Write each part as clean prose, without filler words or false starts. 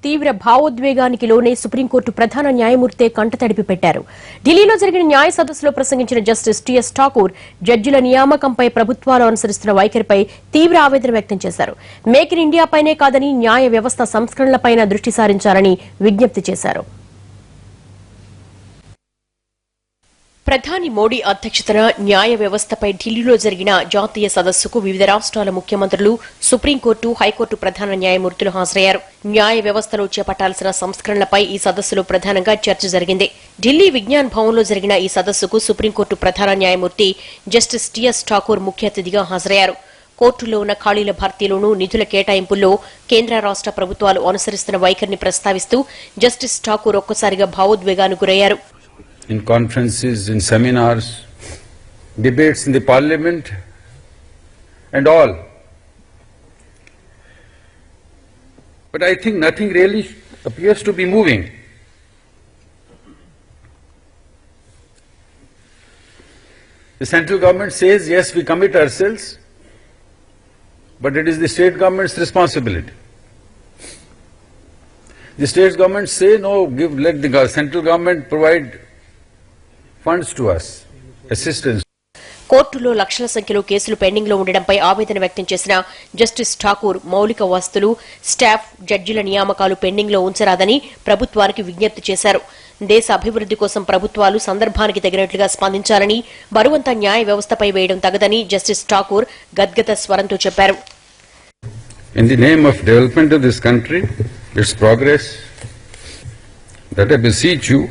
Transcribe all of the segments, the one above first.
తీవ్ర భావోద్వేగానికి లోనే సుప్రీంకోర్టు ప్రధాన న్యాయమూర్తి కంటతడిపి పెట్టారు. ఢిల్లీలో జరిగిన న్యాయ సదస్సులో ప్రసంగించిన జస్టిస్ టీఎస్ ఠాకూర్ జడ్జిల నియామకంపై ప్రభుత్వాలు అనుసరిస్తున్న వైఖరిపై తీవ్ర ఆవేదన వ్యక్తం చేశారు. మేక్ ఇన్ ఇండియాపైనే కాదని న్యాయ వ్యవస్థ సంస్కరణలపైన దృష్టి సారించాలని విజ్ఞప్తి చేశారు. ప్రధాని మోడీ అధ్యక్షతన న్యాయ వ్యవస్థపై ఢిల్లీలో జరిగిన జాతీయ సదస్సుకు వివిధ రాష్ట్రాల ముఖ్యమంత్రులు, సుప్రీంకోర్టు, హైకోర్టు ప్రధాన న్యాయమూర్తులు హాజరయ్యారు. న్యాయ వ్యవస్థలో చేపట్టాల్సిన సంస్కరణలపై ఈ సదస్సులో ప్రధానంగా చర్చ జరిగింది. ఢిల్లీ విజ్ఞాన్ భవన్లో జరిగిన ఈ సదస్సుకు సుప్రీంకోర్టు ప్రధాన న్యాయమూర్తి జస్టిస్ టీఎస్ ఠాకూర్ ముఖ్య అతిథిగా హాజరయ్యారు. కోర్టుల్లో ఉన్న ఖాళీల భర్తీలోనూ నిధుల కేటాయింపుల్లో కేంద్ర రాష్ట ప్రభుత్వాలు అనుసరిస్తున్న వైఖరిని ప్రస్తావిస్తూ జస్టిస్ ఠాకూర్ ఒక్కసారిగా భావోద్వేగానికి గురయ్యారు. In conferences, in seminars, debates in the parliament and all. But I think nothing really appears to be moving. The central government says, yes, we commit ourselves, but it is the state government's responsibility. The state governments say, no, let the central government provide funds to us, assistance. కోర్టులో లక్షల సంఖ్యలో కేసులు pending లో ఉండడంపై ఆవేదన వ్యక్తం చేసిన justice Thakur మౌలిక వసతులు, స్టాఫ్, జడ్జిల నియామకాలు పెండింగ్ లో ఉంచరాదని ప్రభుత్వానికి విజ్ఞప్తి చేశారు. దేశ అభివృద్ది కోసం ప్రభుత్వాలు సందర్భానికి తగినట్లుగా స్పందించాలని, బరువంతా న్యాయ వ్యవస్థపై వేయడం తగదని జస్టిస్ ఠాకూర్ గద్గద స్వరంతో చెప్పారు. In the name of development of this country, its progress, that I beseech you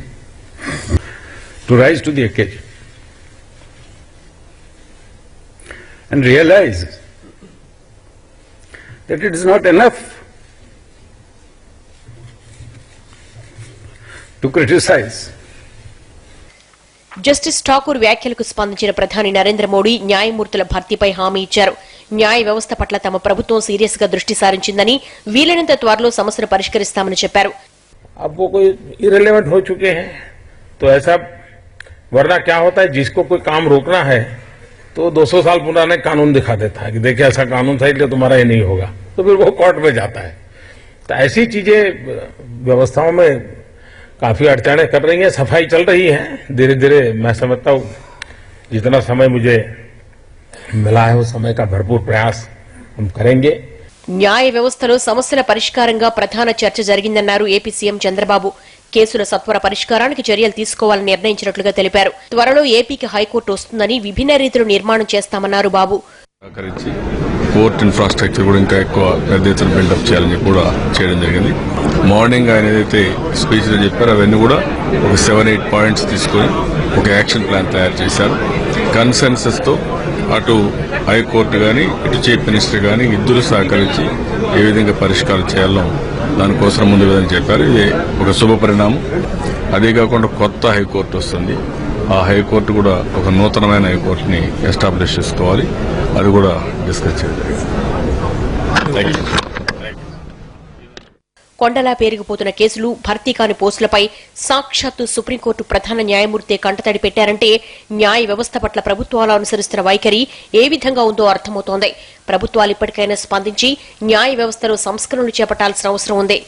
to rise to the occasion and realize that it is not enough to criticize. Justice Thakur వ్యాఖ్యలకు స్పందించిన ప్రధాని నరేంద్ర మోడీ న్యాయమూర్తుల భర్తీపై హామీ ఇచ్చారు. న్యాయ వ్యవస్థ పట్ల తమ ప్రభుత్వం సీరియస్ గా దృష్టి సారించిందని, వీలైనంత త్వరలో సమస్యను పరిష్కరిస్తామని చెప్పారు. वरना क्या होता है, जिसको कोई काम रोकना है तो 200 साल पुराने कानून दिखा देता है कि देखिए ऐसा कानून था इसलिए तुम्हारा ये नहीं होगा, तो फिर वो कोर्ट में जाता है. तो ऐसी चीजें व्यवस्थाओं में काफी अड़चनें कर रही हैं. सफाई चल रही है धीरे धीरे. मैं समझता हूँ जितना समय मुझे मिला है उस समय का भरपूर प्रयास हम करेंगे. న్యాయ వ్యవస్థలో సమస్యల పరిష్కారంగా ప్రధాన చర్చ జరిగిందన్నారు ఏపీ సీఎం చంద్రబాబు. కేసుల సత్వర పరిష్కారానికి చర్యలు తీసుకోవాలని నిర్ణయించినట్లుగా తెలిపారు. త్వరలో ఏపీకి హైకోర్టు వస్తుందని, విభిన్న రీతిలో నిర్మాణం చేస్తామన్నారు బాబు. కోర్టు ఇన్ఫ్రాస్ట్రక్చర్ కూడా ఇంకా ఎక్కువ పెద్ద ఎత్తున బిల్డప్ చేయాలని కూడా చేయడం జరిగింది. మార్నింగ్ ఆయన ఏదైతే స్పీచ్ లో చెప్పారో అవన్నీ కూడా ఒక 7-8 పాయింట్స్ తీసుకొని ఒక యాక్షన్ ప్లాన్ తయారు చేశారు. కన్సెన్సస్ తో అటు హైకోర్టు కానీ ఇటు చీఫ్ మినిస్టర్ కానీ ఇద్దరు సహకరించి ఏ విధంగా పరిష్కారం చేయాలో దానికోసం ముందు విధంగా చెప్పారు. ఇది ఒక శుభ పరిణామం. అదే కాకుండా కొత్త హైకోర్టు వస్తుంది. ఆ హైకోర్టు కూడా ఒక నూతనమైన హైకోర్టుని ఎస్టాబ్లిష్ చేసుకోవాలి. అది కూడా డిస్కస్ చేయడం. కొండలా పేరుకుపోతున్న కేసులు, భర్తీ కాని పోస్టులపై సాక్షాత్తు సుప్రీంకోర్టు ప్రధాన న్యాయమూర్తి కంటతడి పెట్టారంటే న్యాయ వ్యవస్థ పట్ల ప్రభుత్వాలు అనుసరిస్తున్న వైఖరి ఏ విధంగా ఉందో అర్థమవుతోంది. ప్రభుత్వాలు ఇప్పటికైనా స్పందించి న్యాయ వ్యవస్థలో సంస్కరణలు చేపట్టాల్సిన అవసరం ఉంది.